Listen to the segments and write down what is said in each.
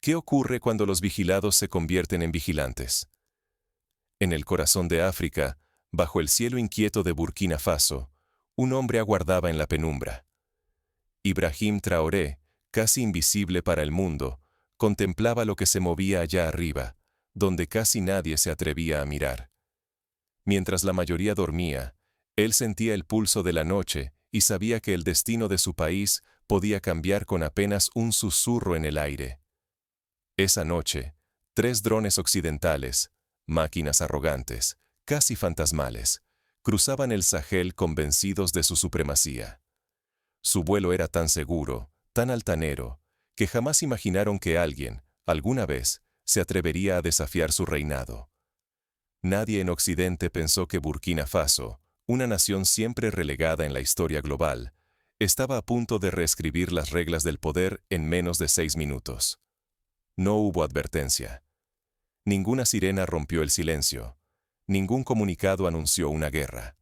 ¿Qué ocurre cuando los vigilados se convierten en vigilantes? En el corazón de África, bajo el cielo inquieto de Burkina Faso, un hombre aguardaba en la penumbra. Ibrahim Traoré, casi invisible para el mundo, contemplaba lo que se movía allá arriba, donde casi nadie se atrevía a mirar. Mientras la mayoría dormía, él sentía el pulso de la noche y sabía que el destino de su país podía cambiar con apenas un susurro en el aire. Esa noche, 3 drones occidentales, máquinas arrogantes, casi fantasmales, cruzaban el Sahel convencidos de su supremacía. Su vuelo era tan seguro, tan altanero, que jamás imaginaron que alguien, alguna vez, se atrevería a desafiar su reinado. Nadie en Occidente pensó que Burkina Faso, una nación siempre relegada en la historia global, estaba a punto de reescribir las reglas del poder en menos de 6 minutos. No hubo advertencia. Ninguna sirena rompió el silencio. Ningún comunicado anunció una guerra.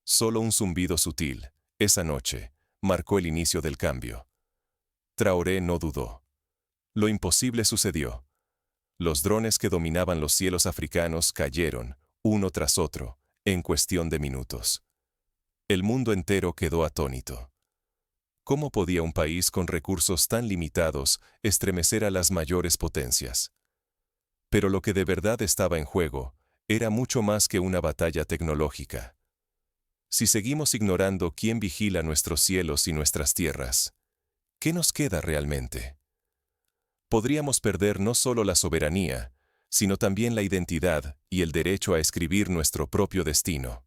Solo un zumbido sutil, esa noche, marcó el inicio del cambio. Traoré no dudó. Lo imposible sucedió. Los drones que dominaban los cielos africanos cayeron, uno tras otro, en cuestión de minutos. El mundo entero quedó atónito. ¿Cómo podía un país con recursos tan limitados estremecer a las mayores potencias? Pero lo que de verdad estaba en juego era mucho más que una batalla tecnológica. Si seguimos ignorando quién vigila nuestros cielos y nuestras tierras, ¿qué nos queda realmente? Podríamos perder no solo la soberanía, sino también la identidad y el derecho a escribir nuestro propio destino.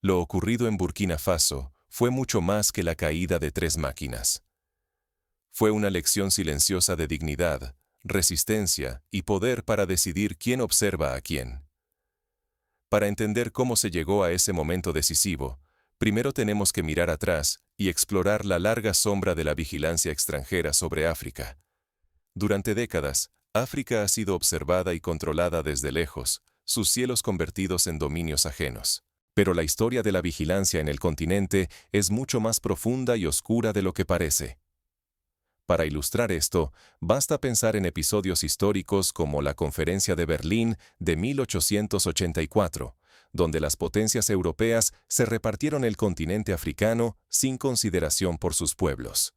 Lo ocurrido en Burkina Faso fue mucho más que la caída de 3 máquinas. Fue una lección silenciosa de dignidad, resistencia y poder para decidir quién observa a quién. Para entender cómo se llegó a ese momento decisivo, primero tenemos que mirar atrás y explorar la larga sombra de la vigilancia extranjera sobre África. Durante décadas, África ha sido observada y controlada desde lejos, sus cielos convertidos en dominios ajenos. Pero la historia de la vigilancia en el continente es mucho más profunda y oscura de lo que parece. Para ilustrar esto, basta pensar en episodios históricos como la Conferencia de Berlín de 1884, donde las potencias europeas se repartieron el continente africano sin consideración por sus pueblos.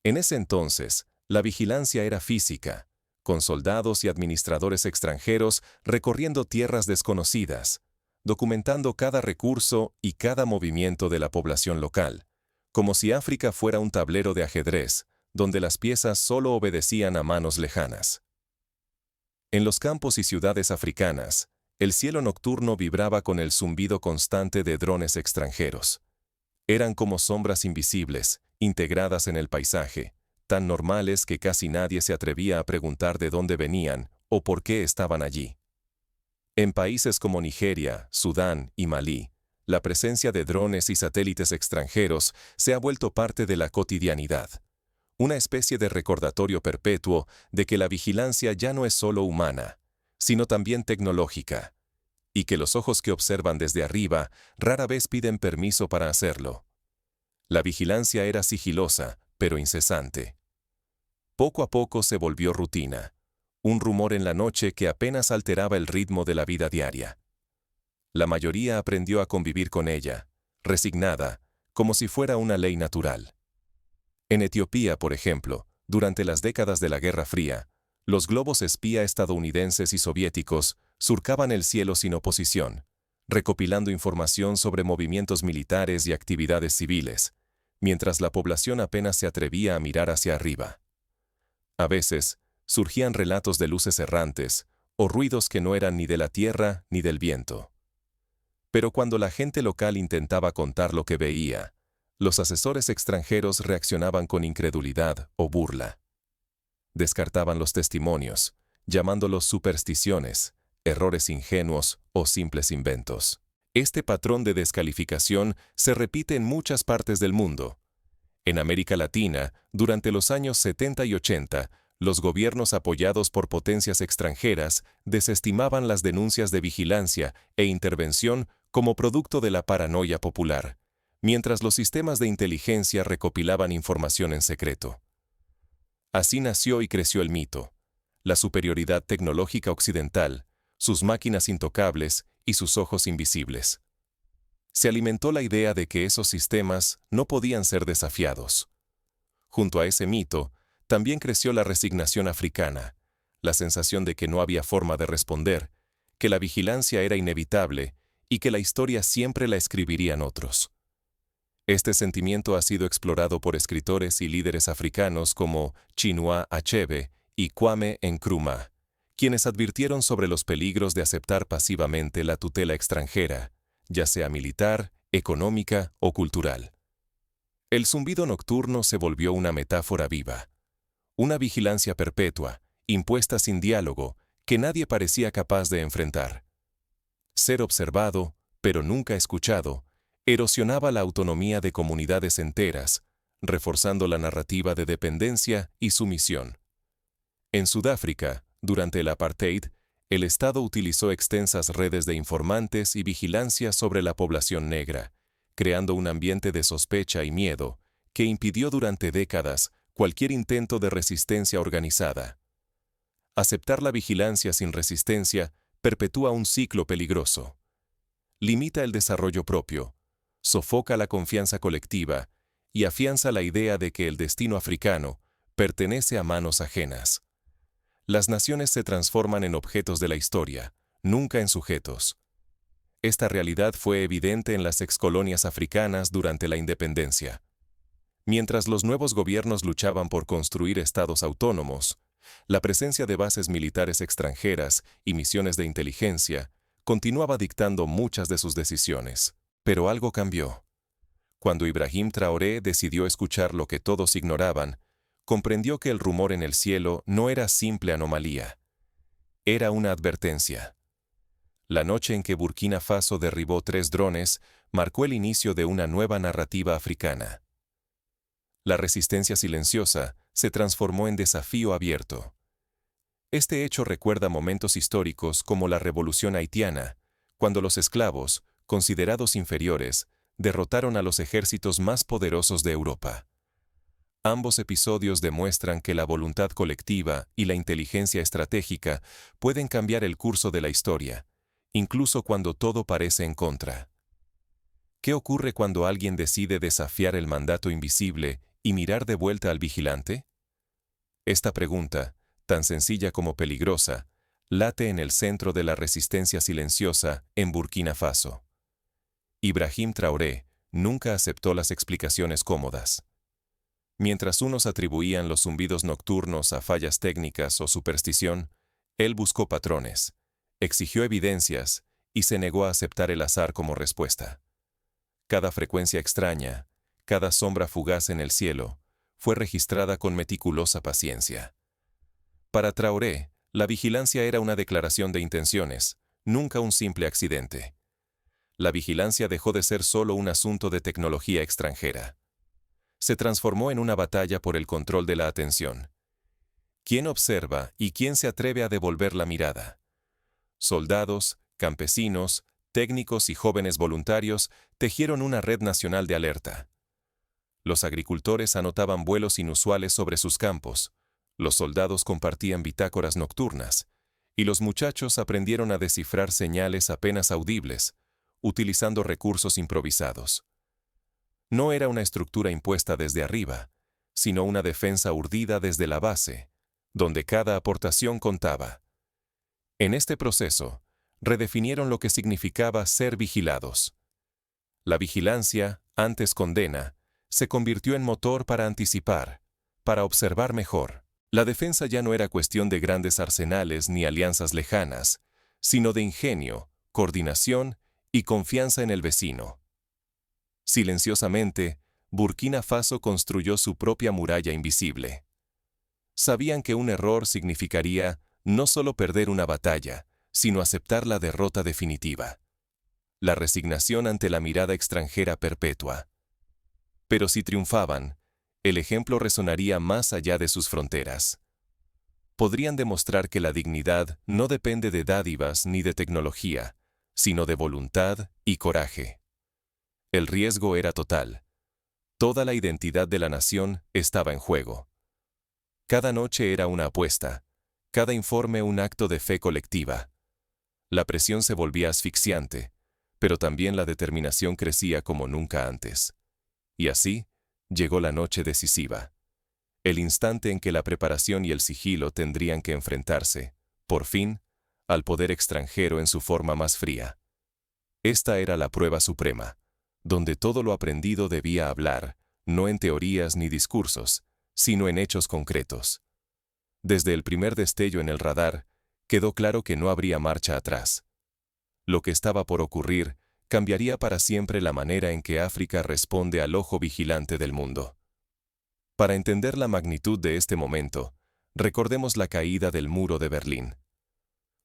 En ese entonces, la vigilancia era física, con soldados y administradores extranjeros recorriendo tierras desconocidas, documentando cada recurso y cada movimiento de la población local, como si África fuera un tablero de ajedrez, donde las piezas solo obedecían a manos lejanas. En los campos y ciudades africanas, el cielo nocturno vibraba con el zumbido constante de drones extranjeros. Eran como sombras invisibles, integradas en el paisaje, tan normales que casi nadie se atrevía a preguntar de dónde venían o por qué estaban allí. En países como Nigeria, Sudán y Malí, la presencia de drones y satélites extranjeros se ha vuelto parte de la cotidianidad. Una especie de recordatorio perpetuo de que la vigilancia ya no es solo humana, sino también tecnológica, y que los ojos que observan desde arriba rara vez piden permiso para hacerlo. La vigilancia era sigilosa, pero incesante. Poco a poco se volvió rutina, un rumor en la noche que apenas alteraba el ritmo de la vida diaria. La mayoría aprendió a convivir con ella, resignada, como si fuera una ley natural. En Etiopía, por ejemplo, durante las décadas de la Guerra Fría, los globos espía estadounidenses y soviéticos surcaban el cielo sin oposición, recopilando información sobre movimientos militares y actividades civiles, mientras la población apenas se atrevía a mirar hacia arriba. A veces, surgían relatos de luces errantes o ruidos que no eran ni de la tierra ni del viento. Pero cuando la gente local intentaba contar lo que veía, los asesores extranjeros reaccionaban con incredulidad o burla. Descartaban los testimonios, llamándolos supersticiones, errores ingenuos o simples inventos. Este patrón de descalificación se repite en muchas partes del mundo. En América Latina, durante los años 70 y 80, los gobiernos apoyados por potencias extranjeras desestimaban las denuncias de vigilancia e intervención como producto de la paranoia popular, mientras los sistemas de inteligencia recopilaban información en secreto. Así nació y creció el mito: la superioridad tecnológica occidental, sus máquinas intocables y sus ojos invisibles. Se alimentó la idea de que esos sistemas no podían ser desafiados. Junto a ese mito, también creció la resignación africana, la sensación de que no había forma de responder, que la vigilancia era inevitable y que la historia siempre la escribirían otros. Este sentimiento ha sido explorado por escritores y líderes africanos como Chinua Achebe y Kwame Nkrumah, quienes advirtieron sobre los peligros de aceptar pasivamente la tutela extranjera, ya sea militar, económica o cultural. El zumbido nocturno se volvió una metáfora viva, una vigilancia perpetua, impuesta sin diálogo, que nadie parecía capaz de enfrentar. Ser observado, pero nunca escuchado, erosionaba la autonomía de comunidades enteras, reforzando la narrativa de dependencia y sumisión. En Sudáfrica, durante el apartheid, el Estado utilizó extensas redes de informantes y vigilancia sobre la población negra, creando un ambiente de sospecha y miedo que impidió durante décadas cualquier intento de resistencia organizada. Aceptar la vigilancia sin resistencia perpetúa un ciclo peligroso. Limita el desarrollo propio, sofoca la confianza colectiva y afianza la idea de que el destino africano pertenece a manos ajenas. Las naciones se transforman en objetos de la historia, nunca en sujetos. Esta realidad fue evidente en las excolonias africanas durante la independencia. Mientras los nuevos gobiernos luchaban por construir estados autónomos, la presencia de bases militares extranjeras y misiones de inteligencia continuaba dictando muchas de sus decisiones. Pero algo cambió. Cuando Ibrahim Traoré decidió escuchar lo que todos ignoraban, comprendió que el rumor en el cielo no era simple anomalía. Era una advertencia. La noche en que Burkina Faso derribó 3 drones marcó el inicio de una nueva narrativa africana. La resistencia silenciosa se transformó en desafío abierto. Este hecho recuerda momentos históricos como la Revolución Haitiana, cuando los esclavos, considerados inferiores, derrotaron a los ejércitos más poderosos de Europa. Ambos episodios demuestran que la voluntad colectiva y la inteligencia estratégica pueden cambiar el curso de la historia, incluso cuando todo parece en contra. ¿Qué ocurre cuando alguien decide desafiar el mandato invisible y mirar de vuelta al vigilante? Esta pregunta, tan sencilla como peligrosa, late en el centro de la resistencia silenciosa en Burkina Faso. Ibrahim Traoré nunca aceptó las explicaciones cómodas. Mientras unos atribuían los zumbidos nocturnos a fallas técnicas o superstición, él buscó patrones, exigió evidencias y se negó a aceptar el azar como respuesta. Cada frecuencia extraña, cada sombra fugaz en el cielo, fue registrada con meticulosa paciencia. Para Traoré, la vigilancia era una declaración de intenciones, nunca un simple accidente. La vigilancia dejó de ser solo un asunto de tecnología extranjera. Se transformó en una batalla por el control de la atención. ¿Quién observa y quién se atreve a devolver la mirada? Soldados, campesinos, técnicos y jóvenes voluntarios tejieron una red nacional de alerta. Los agricultores anotaban vuelos inusuales sobre sus campos, los soldados compartían bitácoras nocturnas, y los muchachos aprendieron a descifrar señales apenas audibles, utilizando recursos improvisados. No era una estructura impuesta desde arriba, sino una defensa urdida desde la base, donde cada aportación contaba. En este proceso, redefinieron lo que significaba ser vigilados. La vigilancia, antes condena, se convirtió en motor para anticipar, para observar mejor. La defensa ya no era cuestión de grandes arsenales ni alianzas lejanas, sino de ingenio, coordinación y confianza en el vecino. Silenciosamente, Burkina Faso construyó su propia muralla invisible. Sabían que un error significaría no solo perder una batalla, sino aceptar la derrota definitiva. La resignación ante la mirada extranjera perpetua. Pero si triunfaban, el ejemplo resonaría más allá de sus fronteras. Podrían demostrar que la dignidad no depende de dádivas ni de tecnología, sino de voluntad y coraje. El riesgo era total. Toda la identidad de la nación estaba en juego. Cada noche era una apuesta, cada informe un acto de fe colectiva. La presión se volvía asfixiante, pero también la determinación crecía como nunca antes. Y así, llegó la noche decisiva. El instante en que la preparación y el sigilo tendrían que enfrentarse, por fin, al poder extranjero en su forma más fría. Esta era la prueba suprema, donde todo lo aprendido debía hablar, no en teorías ni discursos, sino en hechos concretos. Desde el primer destello en el radar, quedó claro que no habría marcha atrás. Lo que estaba por ocurrir cambiaría para siempre la manera en que África responde al ojo vigilante del mundo. Para entender la magnitud de este momento, recordemos la caída del muro de Berlín.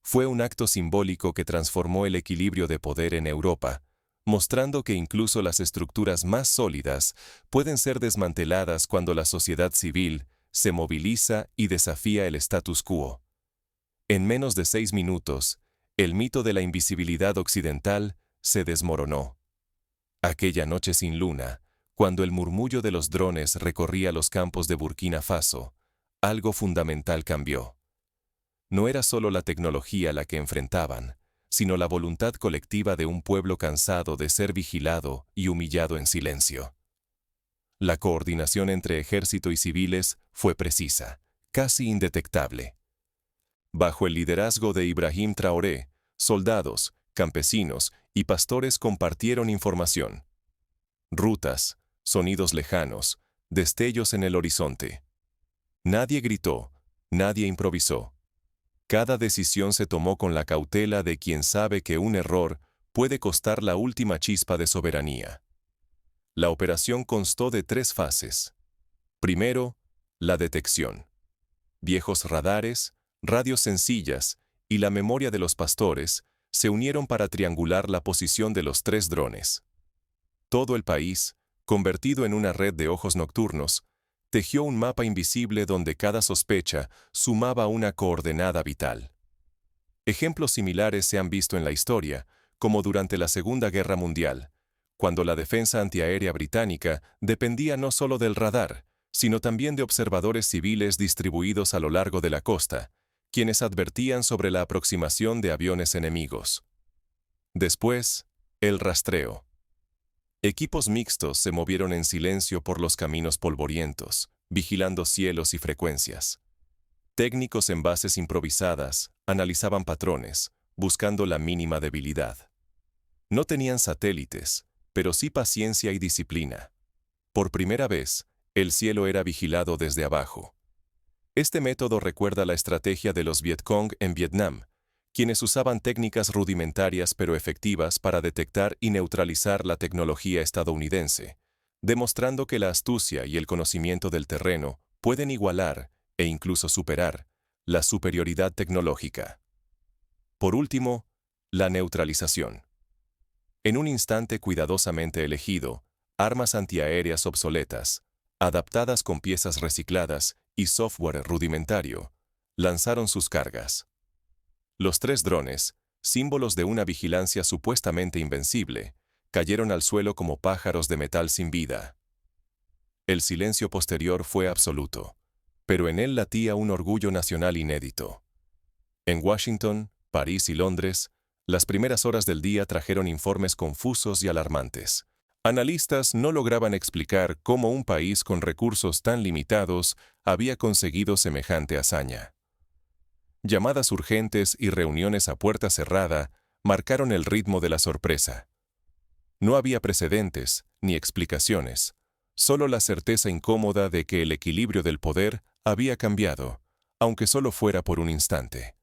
Fue un acto simbólico que transformó el equilibrio de poder en Europa, mostrando que incluso las estructuras más sólidas pueden ser desmanteladas cuando la sociedad civil se moviliza y desafía el status quo. En menos de 6 minutos, el mito de la invisibilidad occidental se desmoronó. Aquella noche sin luna, cuando el murmullo de los drones recorría los campos de Burkina Faso, algo fundamental cambió. No era solo la tecnología la que enfrentaban, sino la voluntad colectiva de un pueblo cansado de ser vigilado y humillado en silencio. La coordinación entre ejército y civiles fue precisa, casi indetectable. Bajo el liderazgo de Ibrahim Traoré, soldados, campesinos y pastores compartieron información. Rutas, sonidos lejanos, destellos en el horizonte. Nadie gritó, nadie improvisó. Cada decisión se tomó con la cautela de quien sabe que un error puede costar la última chispa de soberanía. La operación constó de 3 fases. Primero, la detección. Viejos radares, radios sencillas y la memoria de los pastores se unieron para triangular la posición de los 3 drones. Todo el país, convertido en una red de ojos nocturnos, tejió un mapa invisible donde cada sospecha sumaba una coordenada vital. Ejemplos similares se han visto en la historia, como durante la Segunda Guerra Mundial, cuando la defensa antiaérea británica dependía no solo del radar, sino también de observadores civiles distribuidos a lo largo de la costa, quienes advertían sobre la aproximación de aviones enemigos. Después, el rastreo. Equipos mixtos se movieron en silencio por los caminos polvorientos, vigilando cielos y frecuencias. Técnicos en bases improvisadas analizaban patrones, buscando la mínima debilidad. No tenían satélites, pero sí paciencia y disciplina. Por primera vez, el cielo era vigilado desde abajo. Este método recuerda la estrategia de los Vietcong en Vietnam, quienes usaban técnicas rudimentarias pero efectivas para detectar y neutralizar la tecnología estadounidense, demostrando que la astucia y el conocimiento del terreno pueden igualar, e incluso superar, la superioridad tecnológica. Por último, la neutralización. En un instante cuidadosamente elegido, armas antiaéreas obsoletas, adaptadas con piezas recicladas y software rudimentario, lanzaron sus cargas. Los 3 drones, símbolos de una vigilancia supuestamente invencible, cayeron al suelo como pájaros de metal sin vida. El silencio posterior fue absoluto, pero en él latía un orgullo nacional inédito. En Washington, París y Londres, las primeras horas del día trajeron informes confusos y alarmantes. Analistas no lograban explicar cómo un país con recursos tan limitados había conseguido semejante hazaña. Llamadas urgentes y reuniones a puerta cerrada marcaron el ritmo de la sorpresa. No había precedentes ni explicaciones, solo la certeza incómoda de que el equilibrio del poder había cambiado, aunque solo fuera por un instante.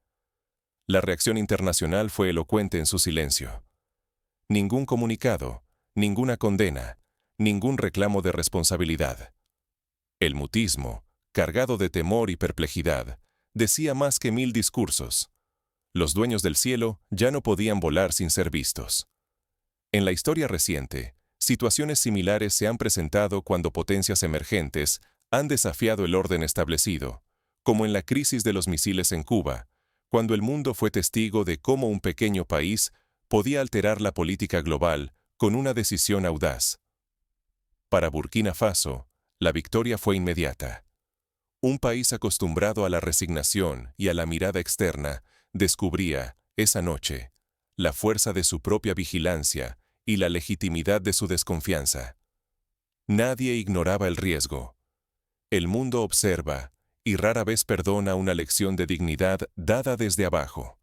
La reacción internacional fue elocuente en su silencio. Ningún comunicado, ninguna condena, ningún reclamo de responsabilidad. El mutismo, cargado de temor y perplejidad, decía más que 1000 discursos. Los dueños del cielo ya no podían volar sin ser vistos. En la historia reciente, situaciones similares se han presentado cuando potencias emergentes han desafiado el orden establecido, como en la crisis de los misiles en Cuba, cuando el mundo fue testigo de cómo un pequeño país podía alterar la política global con una decisión audaz. Para Burkina Faso, la victoria fue inmediata. Un país acostumbrado a la resignación y a la mirada externa descubría, esa noche, la fuerza de su propia vigilancia y la legitimidad de su desconfianza. Nadie ignoraba el riesgo. El mundo observa y rara vez perdona una lección de dignidad dada desde abajo.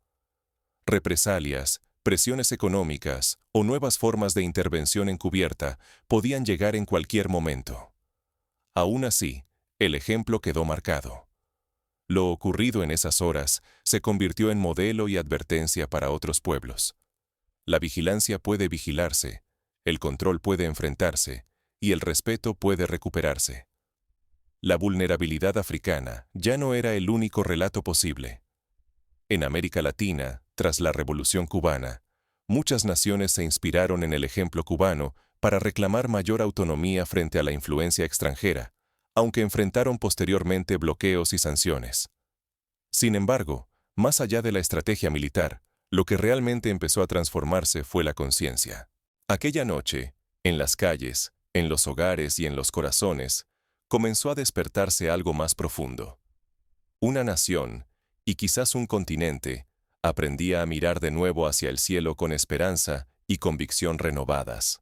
Represalias, presiones económicas o nuevas formas de intervención encubierta podían llegar en cualquier momento. Aún así, el ejemplo quedó marcado. Lo ocurrido en esas horas se convirtió en modelo y advertencia para otros pueblos. La vigilancia puede vigilarse, el control puede enfrentarse y el respeto puede recuperarse. La vulnerabilidad africana ya no era el único relato posible. En América Latina, tras la Revolución cubana, muchas naciones se inspiraron en el ejemplo cubano para reclamar mayor autonomía frente a la influencia extranjera, aunque enfrentaron posteriormente bloqueos y sanciones. Sin embargo, más allá de la estrategia militar, lo que realmente empezó a transformarse fue la conciencia. Aquella noche, en las calles, en los hogares y en los corazones, comenzó a despertarse algo más profundo. Una nación, y quizás un continente, aprendía a mirar de nuevo hacia el cielo con esperanza y convicción renovadas.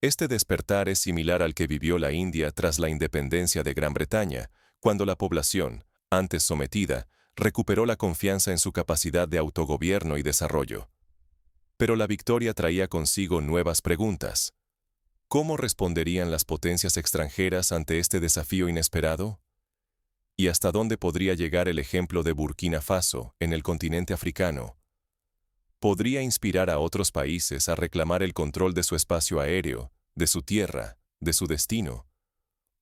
Este despertar es similar al que vivió la India tras la independencia de Gran Bretaña, cuando la población, antes sometida, recuperó la confianza en su capacidad de autogobierno y desarrollo. Pero la victoria traía consigo nuevas preguntas. ¿Cómo responderían las potencias extranjeras ante este desafío inesperado? ¿Y hasta dónde podría llegar el ejemplo de Burkina Faso en el continente africano? ¿Podría inspirar a otros países a reclamar el control de su espacio aéreo, de su tierra, de su destino?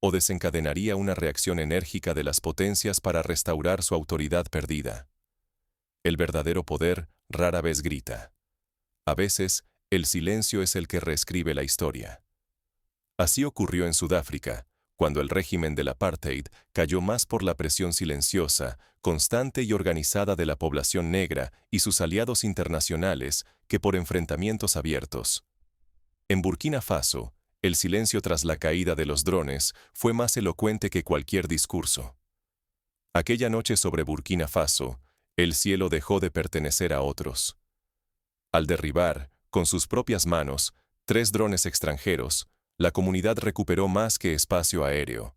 ¿O desencadenaría una reacción enérgica de las potencias para restaurar su autoridad perdida? El verdadero poder rara vez grita. A veces, el silencio es el que reescribe la historia. Así ocurrió en Sudáfrica, cuando el régimen del apartheid cayó más por la presión silenciosa, constante y organizada de la población negra y sus aliados internacionales que por enfrentamientos abiertos. En Burkina Faso, el silencio tras la caída de los drones fue más elocuente que cualquier discurso. Aquella noche sobre Burkina Faso, el cielo dejó de pertenecer a otros. Al derribar, con sus propias manos, 3 drones extranjeros, la comunidad recuperó más que espacio aéreo.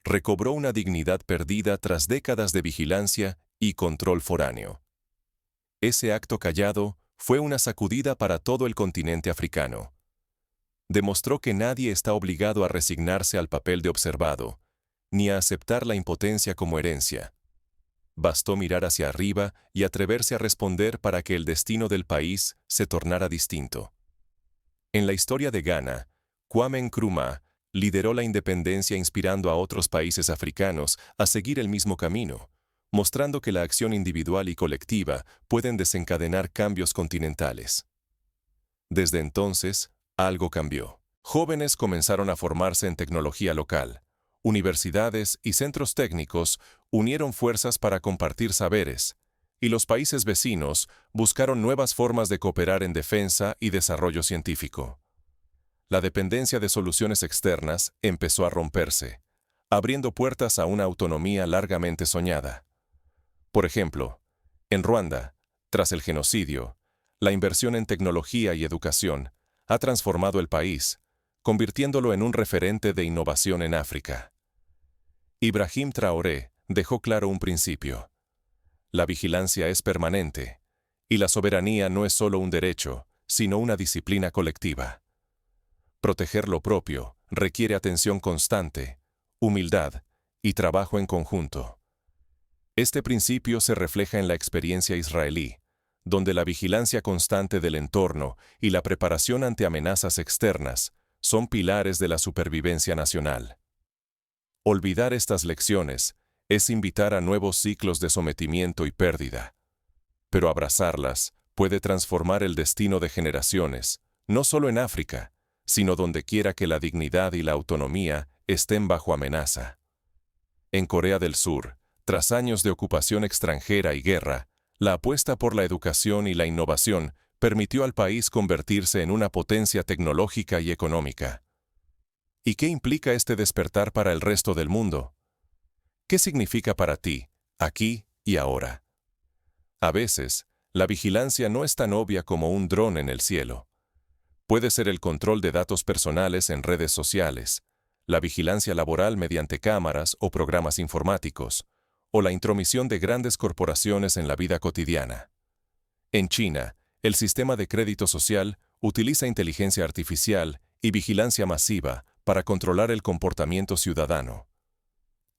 Recobró una dignidad perdida tras décadas de vigilancia y control foráneo. Ese acto callado fue una sacudida para todo el continente africano. Demostró que nadie está obligado a resignarse al papel de observado, ni a aceptar la impotencia como herencia. Bastó mirar hacia arriba y atreverse a responder para que el destino del país se tornara distinto. En la historia de Ghana, Kwame Nkrumah lideró la independencia inspirando a otros países africanos a seguir el mismo camino, mostrando que la acción individual y colectiva pueden desencadenar cambios continentales. Desde entonces, algo cambió. Jóvenes comenzaron a formarse en tecnología local. Universidades y centros técnicos unieron fuerzas para compartir saberes, y los países vecinos buscaron nuevas formas de cooperar en defensa y desarrollo científico. La dependencia de soluciones externas empezó a romperse, abriendo puertas a una autonomía largamente soñada. Por ejemplo, en Ruanda, tras el genocidio, la inversión en tecnología y educación ha transformado el país, convirtiéndolo en un referente de innovación en África. Ibrahim Traoré dejó claro un principio. La vigilancia es permanente, y la soberanía no es solo un derecho, sino una disciplina colectiva. Proteger lo propio requiere atención constante, humildad y trabajo en conjunto. Este principio se refleja en la experiencia israelí, donde la vigilancia constante del entorno y la preparación ante amenazas externas son pilares de la supervivencia nacional. Olvidar estas lecciones es invitar a nuevos ciclos de sometimiento y pérdida, pero abrazarlas puede transformar el destino de generaciones, no solo en África, sino donde quiera que la dignidad y la autonomía estén bajo amenaza. En Corea del Sur, tras años de ocupación extranjera y guerra, la apuesta por la educación y la innovación permitió al país convertirse en una potencia tecnológica y económica. ¿Y qué implica este despertar para el resto del mundo? ¿Qué significa para ti, aquí y ahora? A veces, la vigilancia no es tan obvia como un dron en el cielo. Puede ser el control de datos personales en redes sociales, la vigilancia laboral mediante cámaras o programas informáticos, o la intromisión de grandes corporaciones en la vida cotidiana. En China, el sistema de crédito social utiliza inteligencia artificial y vigilancia masiva para controlar el comportamiento ciudadano.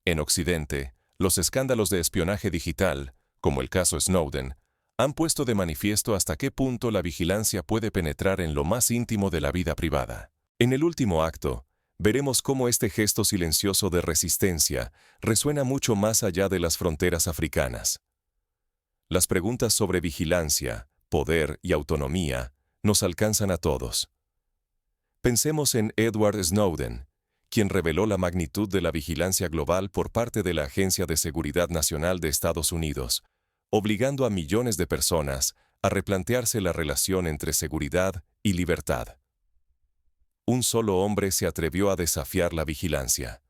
En Occidente, los escándalos de espionaje digital, como el caso Snowden, han puesto de manifiesto hasta qué punto la vigilancia puede penetrar en lo más íntimo de la vida privada. En el último acto, veremos cómo este gesto silencioso de resistencia resuena mucho más allá de las fronteras africanas. Las preguntas sobre vigilancia, poder y autonomía nos alcanzan a todos. Pensemos en Edward Snowden, quien reveló la magnitud de la vigilancia global por parte de la Agencia de Seguridad Nacional de Estados Unidos, obligando a millones de personas a replantearse la relación entre seguridad y libertad. Un solo hombre se atrevió a desafiar la vigilancia.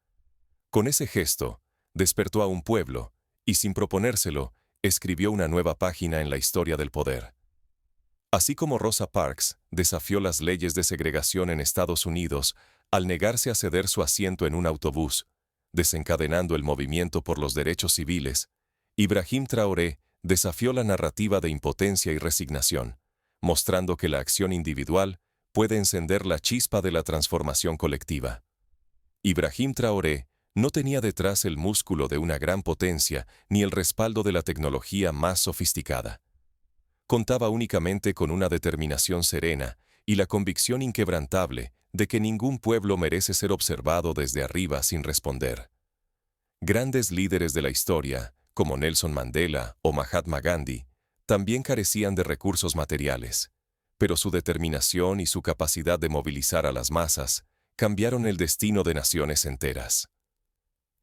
Con ese gesto, despertó a un pueblo y, sin proponérselo, escribió una nueva página en la historia del poder. Así como Rosa Parks desafió las leyes de segregación en Estados Unidos al negarse a ceder su asiento en un autobús, desencadenando el movimiento por los derechos civiles, Ibrahim Traoré desafió la narrativa de impotencia y resignación, mostrando que la acción individual puede encender la chispa de la transformación colectiva. Ibrahim Traoré no tenía detrás el músculo de una gran potencia ni el respaldo de la tecnología más sofisticada. Contaba únicamente con una determinación serena y la convicción inquebrantable de que ningún pueblo merece ser observado desde arriba sin responder. Grandes líderes de la historia, como Nelson Mandela o Mahatma Gandhi, también carecían de recursos materiales, pero su determinación y su capacidad de movilizar a las masas cambiaron el destino de naciones enteras.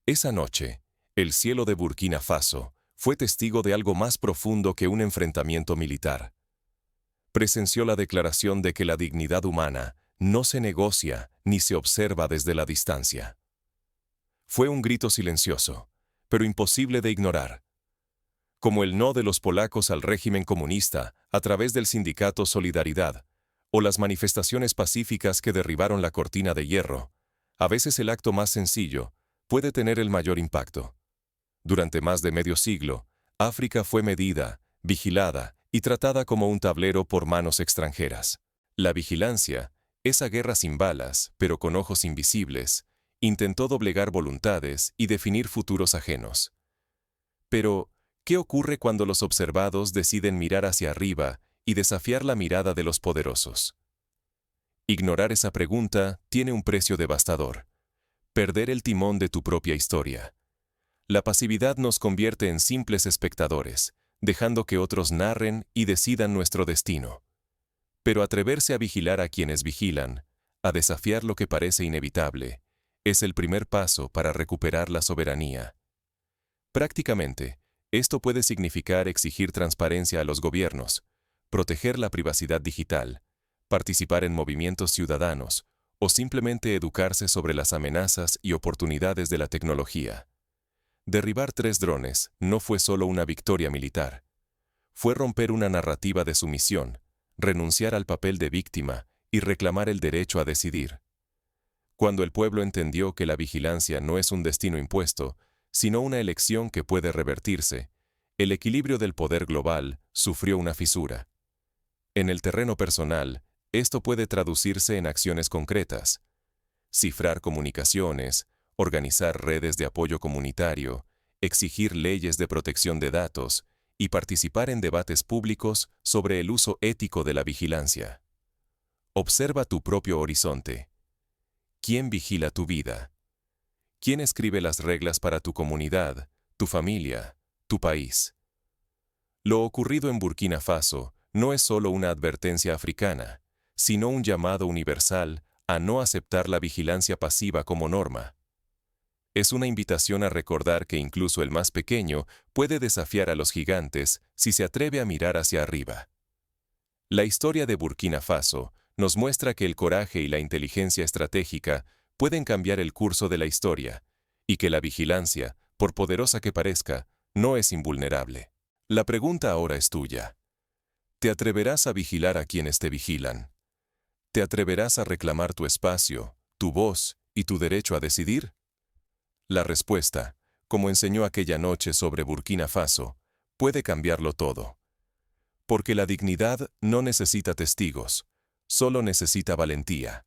Esa noche, el cielo de Burkina Faso fue testigo de algo más profundo que un enfrentamiento militar. Presenció la declaración de que la dignidad humana no se negocia ni se observa desde la distancia. Fue un grito silencioso, pero imposible de ignorar. Como el no de los polacos al régimen comunista a través del sindicato Solidaridad, o las manifestaciones pacíficas que derribaron la cortina de hierro, a veces el acto más sencillo puede tener el mayor impacto. Durante más de medio siglo, África fue medida, vigilada y tratada como un tablero por manos extranjeras. La vigilancia, esa guerra sin balas, pero con ojos invisibles, intentó doblegar voluntades y definir futuros ajenos. Pero, ¿qué ocurre cuando los observados deciden mirar hacia arriba y desafiar la mirada de los poderosos? Ignorar esa pregunta tiene un precio devastador: perder el timón de tu propia historia. La pasividad nos convierte en simples espectadores, dejando que otros narren y decidan nuestro destino. Pero atreverse a vigilar a quienes vigilan, a desafiar lo que parece inevitable, es el primer paso para recuperar la soberanía. Prácticamente, esto puede significar exigir transparencia a los gobiernos, proteger la privacidad digital, participar en movimientos ciudadanos, o simplemente educarse sobre las amenazas y oportunidades de la tecnología. Derribar 3 drones no fue solo una victoria militar. Fue romper una narrativa de sumisión, renunciar al papel de víctima y reclamar el derecho a decidir. Cuando el pueblo entendió que la vigilancia no es un destino impuesto, sino una elección que puede revertirse, el equilibrio del poder global sufrió una fisura. En el terreno personal, esto puede traducirse en acciones concretas: cifrar comunicaciones, organizar redes de apoyo comunitario, exigir leyes de protección de datos y participar en debates públicos sobre el uso ético de la vigilancia. Observa tu propio horizonte. ¿Quién vigila tu vida? ¿Quién escribe las reglas para tu comunidad, tu familia, tu país? Lo ocurrido en Burkina Faso no es solo una advertencia africana, sino un llamado universal a no aceptar la vigilancia pasiva como norma. Es una invitación a recordar que incluso el más pequeño puede desafiar a los gigantes si se atreve a mirar hacia arriba. La historia de Burkina Faso nos muestra que el coraje y la inteligencia estratégica pueden cambiar el curso de la historia, y que la vigilancia por poderosa que parezca, no es invulnerable. La pregunta ahora es tuya. ¿Te atreverás a vigilar a quienes te vigilan? ¿Te atreverás a reclamar tu espacio, tu voz y tu derecho a decidir? La respuesta, como enseñó aquella noche sobre Burkina Faso, puede cambiarlo todo. Porque la dignidad no necesita testigos, solo necesita valentía.